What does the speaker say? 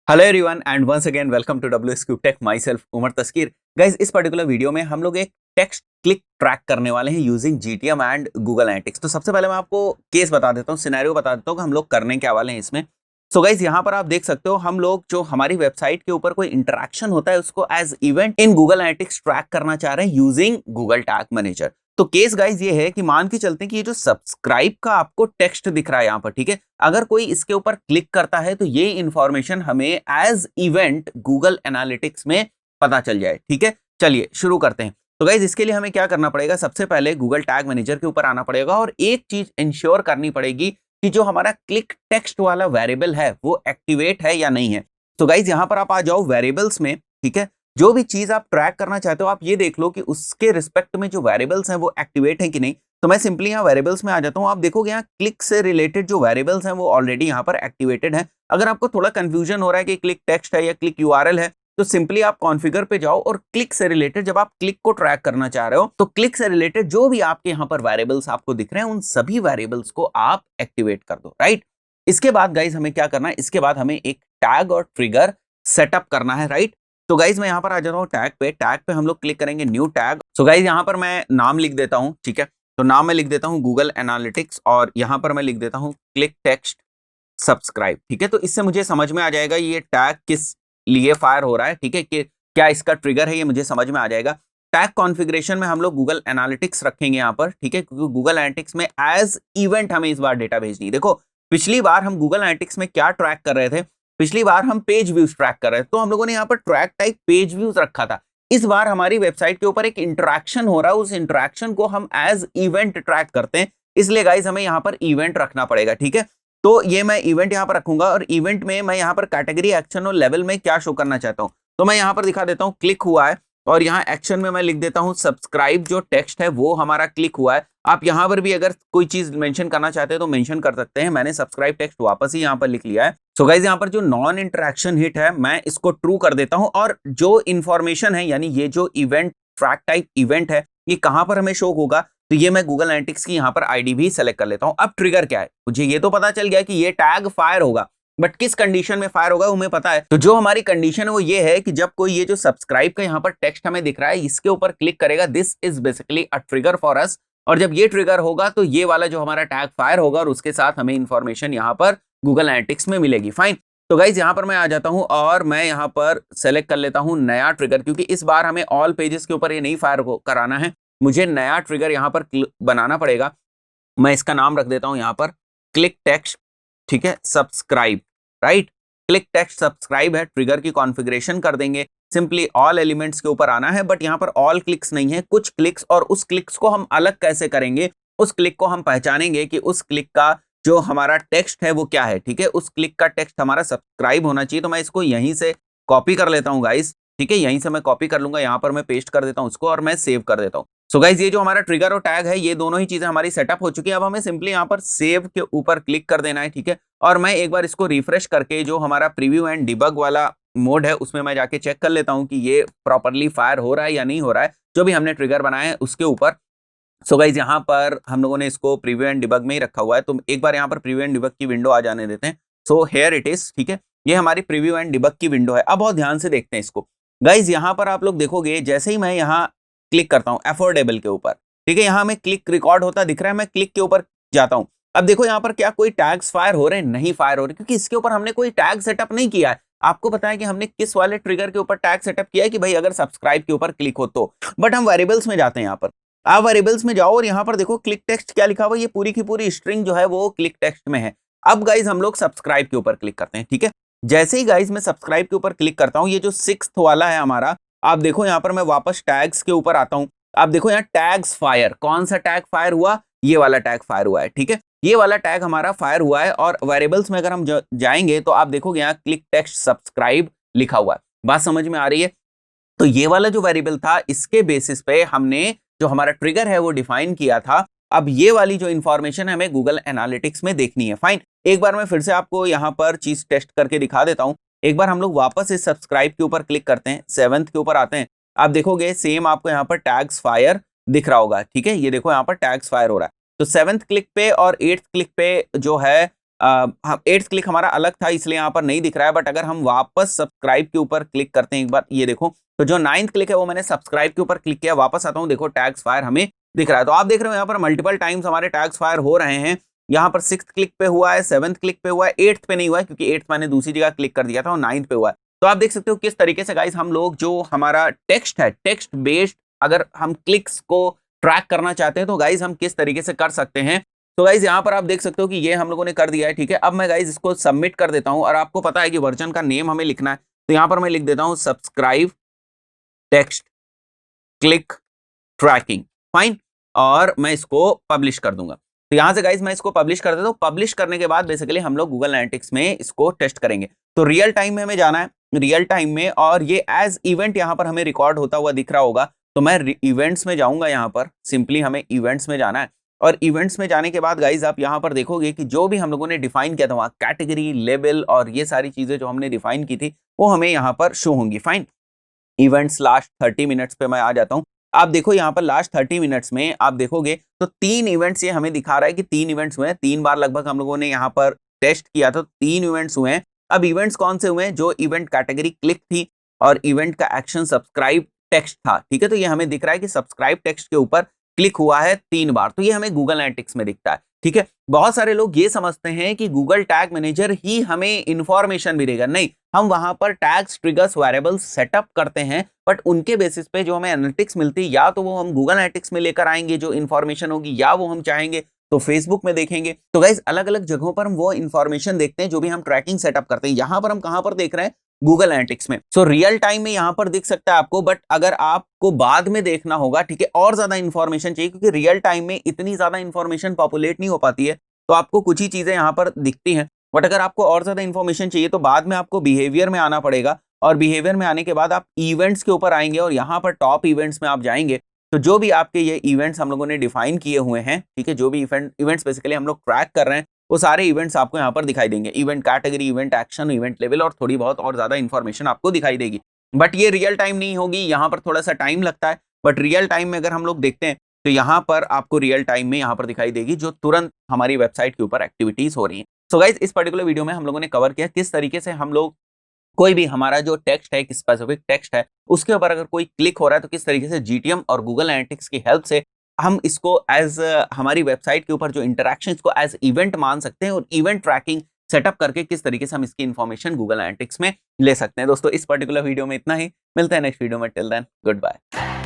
Hello everyone and once again welcome to WS Cube Tech myself Umar Taskeer. Guys इस particular video में हम लोग एक टेक्स्ट क्लिक ट्रैक करने वाले हैं using GTM and Google analytics. तो सबसे पहले मैं आपको केस बता देता हूँ, सिनेरियो बता देता हूँ कि हम लोग करने क्या वाले हैं इसमें। सो गाइज यहाँ पर आप देख सकते हो, हम लोग जो हमारी वेबसाइट के ऊपर कोई इंटरेक्शन होता है उसको as event in Google Analytics track करना चाह रहे हैं यूजिंग गूगल टैग मैनेजर। तो केस गाइज ये है कि मान के चलते हैं कि ये जो सब्सक्राइब का आपको टेक्स्ट दिख रहा है यहाँ पर, ठीक है, अगर कोई इसके ऊपर क्लिक करता है तो ये इंफॉर्मेशन हमें एज इवेंट गूगल एनालिटिक्स में पता चल जाए। ठीक है, चलिए शुरू करते हैं। तो गाइज इसके लिए हमें क्या करना पड़ेगा, सबसे पहले गूगल टैग मैनेजर के ऊपर आना पड़ेगा और एक चीज इंश्योर करनी पड़ेगी कि जो हमारा क्लिक टेक्स्ट वाला वेरिएबल है वो एक्टिवेट है या नहीं है। तो गाइज यहां पर आप आ जाओ वेरिएबल्स में। ठीक है, जो भी चीज आप ट्रैक करना चाहते हो आप ये देख लो कि उसके रिस्पेक्ट में जो वेरिएबल्स हैं वो एक्टिवेट है कि नहीं। तो मैं सिंपली यहाँ वेरिएबल्स में आ जाता हूँ। आप देखोगे यहाँ क्लिक से रिलेटेड जो वेरिएबल्स हैं वो ऑलरेडी यहाँ पर एक्टिवेटेड है। अगर आपको थोड़ा कंफ्यूजन हो रहा है कि क्लिक टेक्स्ट है या क्लिक URL है तो सिंपली आप कॉन्फ़िगर पे जाओ और क्लिक से रिलेटेड, जब आप क्लिक को ट्रैक करना चाह रहे हो तो क्लिक से रिलेटेड जो भी आपके यहाँ पर वेरिएबल्स आपको दिख रहे हैं उन सभी वेरिएबल्स को आप एक्टिवेट कर दो। राइट, इसके बाद गाइज हमें क्या करना है, इसके बाद हमें एक टैग और ट्रिगर सेटअप करना है। राइट, तो गाइज मैं यहाँ पर आ जाता हूँ टैग पे हम लोग क्लिक करेंगे न्यू टैग। सो गाइज यहाँ पर मैं नाम लिख देता हूँ। ठीक है, तो नाम मैं लिख देता हूँ गूगल एनालिटिक्स और यहाँ पर मैं लिख देता हूँ क्लिक टेक्स्ट सब्सक्राइब। ठीक है, तो इससे मुझे समझ में आ जाएगा ये टैग किस लिए फायर हो रहा है। ठीक है, कि क्या इसका ट्रिगर है ये मुझे समझ में आ जाएगा। टैग कॉन्फ़िगरेशन में हम लोग गूगल एनालिटिक्स रखेंगे यहाँ पर। ठीक है, क्योंकि गूगल एनालिटिक्स में एज इवेंट हमें इस बार डेटा भेजनी है। देखो पिछली बार हम गूगल एनालिटिक्स में क्या ट्रैक कर रहे थे, पिछली बार हम पेज व्यूज ट्रैक कर रहे थे तो हम लोगों ने यहाँ पर ट्रैक टाइप पेज व्यूज रखा था। इस बार हमारी वेबसाइट के ऊपर एक इंटरेक्शन हो रहा है, उस इंटरेक्शन को हम एज इवेंट ट्रैक करते हैं, इसलिए गाइज हमें यहाँ पर इवेंट रखना पड़ेगा। ठीक है, तो ये मैं इवेंट यहाँ पर रखूंगा और इवेंट में मैं यहाँ पर कैटेगरी, एक्शन और लेवल में क्या शो करना चाहता हूँ तो मैं यहाँ पर दिखा देता हूँ क्लिक हुआ है और यहाँ एक्शन में मैं लिख देता हूँ सब्सक्राइब, जो टेक्स्ट है वो हमारा क्लिक हुआ है। आप यहाँ पर भी अगर कोई चीज मेंशन करना चाहते हैं तो मेंशन कर सकते हैं। मैंने सब्सक्राइब टेक्स्ट वापस ही यहाँ पर लिख लिया है। सो गाइज यहाँ पर जो नॉन इंटरेक्शन हिट है मैं इसको ट्रू कर देता हूँ और जो इंफॉर्मेशन है यानी ये जो इवेंट ट्रैक टाइप इवेंट है ये कहाँ पर हमें शो होगा, तो ये मैं गूगल एनालिटिक्स की यहाँ पर आईडी भी सेलेक्ट कर लेता हूँ। अब ट्रिगर क्या है, मुझे ये तो पता चल गया कि ये टैग फायर होगा, बट किस कंडीशन में फायर होगा वो हमें पता है। तो जो हमारी कंडीशन है वो ये है कि जब कोई ये जो सब्सक्राइब का यहाँ पर टेक्स्ट हमें दिख रहा है इसके ऊपर क्लिक करेगा, this is basically a trigger for us. और जब ये ट्रिगर होगा तो ये वाला जो हमारा टैग फायर होगा और उसके साथ हमें इंफॉर्मेशन यहाँ पर गूगल एनालिटिक्स में मिलेगी। फाइन, तो गाइज यहाँ पर मैं आ जाता हूँ और मैं यहाँ पर सेलेक्ट कर लेता हूँ नया ट्रिगर, क्योंकि इस बार हमें ऑल पेजेस के ऊपर ये नहीं फायर कराना है, मुझे नया ट्रिगर यहाँ पर बनाना पड़ेगा। मैं इसका नाम रख देता हूं यहाँ पर क्लिक टेक्स्ट। ठीक है, subscribe. Right, click text subscribe है, ट्रिगर की कॉन्फ़िगरेशन कर देंगे। सिंपली ऑल एलिमेंट्स के ऊपर आना है, बट यहाँ पर ऑल क्लिक्स नहीं है, कुछ क्लिक्स, और उस क्लिक्स को हम अलग कैसे करेंगे, उस क्लिक को हम पहचानेंगे कि उस क्लिक का जो हमारा टेक्स्ट है वो क्या है। ठीक है, उस क्लिक का टेक्स्ट हमारा सब्सक्राइब होना चाहिए। तो मैं इसको यहीं से कॉपी कर लेता हूँ गाइस। ठीक है, यहीं से मैं कॉपी कर लूंगा, यहाँ पर मैं पेस्ट कर देता हूँ उसको और मैं सेव कर देता हूँ। सो गाइज ये जो हमारा ट्रिगर और टैग है ये दोनों ही चीजें हमारी सेटअप हो चुकी है। अब हमें सिंपली यहाँ पर सेव के ऊपर क्लिक कर देना है। ठीक है, और मैं एक बार इसको रिफ्रेश करके जो हमारा प्रीव्यू एंड डिबग वाला मोड है उसमें मैं जाके चेक कर लेता हूँ कि ये प्रॉपरली फायर हो रहा है या नहीं हो रहा है, जो भी हमने ट्रिगर बनाया है उसके ऊपर। सो गाइज यहाँ पर हम लोगों ने इसको प्रीव्यू एंड डिबग में ही रखा हुआ है, तो एक बार यहाँ पर प्रीव्यू एंड डिबग की विंडो आ जाने देते हैं। So here it is. ठीक है, ये हमारी प्रीव्यू एंड डिबग की विंडो है। अब बहुत ध्यान से देखते हैं इसको। गाइज यहाँ पर आप लोग देखोगे जैसे ही मैं यहाँ क्लिक करता हूँ अफोर्डेबल के ऊपर, ठीक है, यहाँ हमें क्लिक रिकॉर्ड होता दिख रहा है, मैं क्लिक के ऊपर जाता हूँ। अब देखो यहाँ पर क्या कोई टैग्स फायर हो रहे हैं, नहीं फायर हो रहे, क्योंकि इसके ऊपर हमने कोई टैग सेटअप नहीं किया है। आपको पता है कि हमने किस वाले ट्रिगर के ऊपर टैग सेटअप किया है कि भाई अगर सब्सक्राइब के ऊपर क्लिक हो तो, बट हम वेरिएबल्स में जाते हैं। यहाँ पर आप वेरिएबल्स में जाओ और यहाँ पर देखो क्लिक टेक्स्ट क्या लिखा हुआ है, ये पूरी की पूरी स्ट्रिंग जो है वो क्लिक टेक्स्ट में है। अब गाइज हम लोग सब्सक्राइब के ऊपर क्लिक करते हैं। ठीक है, जैसे ही गाइज मैं सब्सक्राइब के ऊपर क्लिक करता हूँ, ये जो 6th वाला है हमारा, आप देखो यहाँ पर मैं वापस टैग्स के ऊपर आता हूँ। आप देखो यहाँ टैग्स फायर, कौन सा टैग फायर हुआ, ये वाला टैग फायर हुआ है। ठीक है, ये वाला टैग हमारा फायर हुआ है और वेरिएबल्स में अगर हम जाएंगे तो आप देखोगे यहाँ क्लिक टेक्स्ट सब्सक्राइब लिखा हुआ है। बात समझ में आ रही है? तो ये वाला जो वेरिएबल था इसके बेसिस पे हमने जो हमारा ट्रिगर है वो डिफाइन किया था। अब ये वाली जो इंफॉर्मेशन है हमें गूगल एनालिटिक्स में देखनी है। फाइन, एक बार मैं फिर से आपको यहाँ पर चीज टेस्ट करके दिखा देता हूँ। एक बार हम लोग वापस इस सब्सक्राइब के ऊपर क्लिक करते हैं, 7th के ऊपर आते हैं। आप देखोगे सेम आपको यहाँ पर टैग्स फायर दिख रहा होगा। ठीक है, ये देखो यहाँ पर टैग्स फायर हो रहा है। तो 7th क्लिक पे और 8th क्लिक पे जो है हम 8th क्लिक हमारा अलग था इसलिए यहाँ पर नहीं दिख रहा है, बट अगर हम वापस सब्सक्राइब के ऊपर क्लिक करते हैं एक बार, ये देखो, तो जो 9th क्लिक है वो मैंने सब्सक्राइब के ऊपर क्लिक किया, वापस आता हूँ, देखो टैग्स फायर हमें दिख रहा है। तो आप देख रहे हो यहाँ पर मल्टीपल टाइम्स हमारे टैग्स फायर हो रहे हैं। यहाँ पर 6th क्लिक पे हुआ है, 7th क्लिक पे हुआ है, 8th पे नहीं हुआ है क्योंकि 8th मैंने दूसरी जगह क्लिक कर दिया था और 9th पे हुआ है। तो आप देख सकते हो किस तरीके से गाइस हम लोग जो हमारा टेक्स्ट है, टेक्स्ट बेस्ड अगर हम क्लिक्स को ट्रैक करना चाहते हैं तो गाइस हम किस तरीके से कर सकते हैं। तो गाइस यहाँ पर आप देख सकते हो कि ये हम लोगों ने कर दिया है, ठीक है। अब मैं गाइस इसको सबमिट कर देता हूँ और आपको पता है कि वर्जन का नेम हमें लिखना है, तो यहाँ पर मैं लिख देता हूँ subscribe text click tracking, fine, और मैं इसको पब्लिश कर दूंगा। तो यहां से गाइस मैं इसको पब्लिश कर देता हूं। पब्लिश करने के बाद बेसिकली हम लोग गूगल एनालिटिक्स में इसको टेस्ट करेंगे। तो रियल टाइम में हमें जाना है, रियल टाइम में, और ये एज इवेंट यहां पर हमें रिकॉर्ड होता हुआ दिख रहा होगा। तो मैं इवेंट्स में जाऊंगा, यहां पर सिंपली हमें इवेंट्स में जाना है और इवेंट्स में जाने के बाद गाइज आप यहां पर देखोगे कि जो भी हम लोगों ने डिफाइन किया था वहां कैटेगरी, लेवल और ये सारी चीजें जो हमने डिफाइन की थी वो हमें यहाँ पर शो होंगी, फाइन। इवेंट्स लास्ट 30 मिनट्स पे मैं आ जाता हूं। आप देखो यहाँ पर लास्ट 30 मिनट्स में आप देखोगे तो 3 इवेंट्स ये हमें दिखा रहा है कि 3 इवेंट्स हुए हैं। 3 बार लगभग हम लोगों ने यहाँ पर टेस्ट किया था, 3 इवेंट्स हुए हैं। अब इवेंट्स कौन से हुए हैं? जो इवेंट कैटेगरी क्लिक थी और इवेंट का एक्शन सब्सक्राइब टेक्स्ट था, ठीक है। तो ये हमें दिख रहा है कि सब्सक्राइब टेक्स्ट के ऊपर क्लिक हुआ है 3 बार, तो ये हमें गूगल एनालिटिक्स में दिखता है, ठीक है। बहुत सारे लोग ये समझते हैं कि गूगल टैग मैनेजर ही हमें इंफॉर्मेशन भी देगा, नहीं, हम वहां पर टैग्स, ट्रिगर्स, वेरिएबल्स सेटअप करते हैं, बट उनके बेसिस पे जो हमें एनालिटिक्स मिलती है या तो वो हम गूगल एनालिटिक्स में लेकर आएंगे जो इन्फॉर्मेशन होगी, या वो हम चाहेंगे तो फेसबुक में देखेंगे। तो गाइज अलग अलग जगहों पर हम वो इन्फॉर्मेशन देखते हैं जो भी हम ट्रैकिंग सेटअप करते हैं। यहां पर हम कहां पर देख रहे हैं? गूगल एनालिटिक्स में। सो रियल टाइम में यहां पर दिख सकता है आपको, बट अगर आपको बाद में देखना होगा, ठीक है, और ज्यादा इन्फॉर्मेशन चाहिए क्योंकि रियल टाइम में इतनी ज्यादा इन्फॉर्मेशन पॉपुलेट नहीं हो पाती है, तो आपको कुछ ही चीजें यहां पर दिखती हैं। बट अगर आपको और ज्यादा इन्फॉर्मेशन चाहिए तो बाद में आपको बिहेवियर में आना पड़ेगा, और बिहेवियर में आने के बाद आप इवेंट्स के ऊपर आएंगे और यहाँ पर टॉप इवेंट्स में आप जाएंगे। तो जो भी आपके ये इवेंट्स हम लोगों ने डिफाइन किए हुए हैं, ठीक है, जो भी इवेंट्स बेसिकली हम लोग ट्रैक कर रहे हैं वो सारे इवेंट्स आपको यहाँ पर दिखाई देंगे। Event category, event action, event level और थोड़ी बहुत और ज्यादा इन्फॉर्मेशन आपको दिखाई देगी। बट ये रियल टाइम नहीं होगी, यहाँ पर थोड़ा सा टाइम लगता है। बट रियल टाइम में अगर हम लोग देखते हैं तो यहाँ पर आपको रियल टाइम में यहाँ पर दिखाई देगी जो तुरंत हमारी वेबसाइट के ऊपर एक्टिविटीज हो रही है। सो गाइज इस पर्टिकुलर वीडियो में हम लोगों ने कवर किया किस तरीके से हम लोग कोई भी हमारा जो टेक्स्ट है, एक स्पेसिफिक टेक्स्ट है, उसके ऊपर अगर कोई क्लिक हो रहा है तो किस तरीके से जीटीएम और गूगल एनालिटिक्स की हेल्प से हम इसको एज हमारी वेबसाइट के ऊपर जो इंटरेक्शन को एज इवेंट मान सकते हैं, और इवेंट ट्रैकिंग सेटअप करके किस तरीके से हम इसकी इन्फॉर्मेशन गूगल एनालिटिक्स में ले सकते हैं। दोस्तों इस पर्टिकुलर वीडियो में इतना ही, मिलते हैं नेक्स्ट वीडियो में। Till then good bye.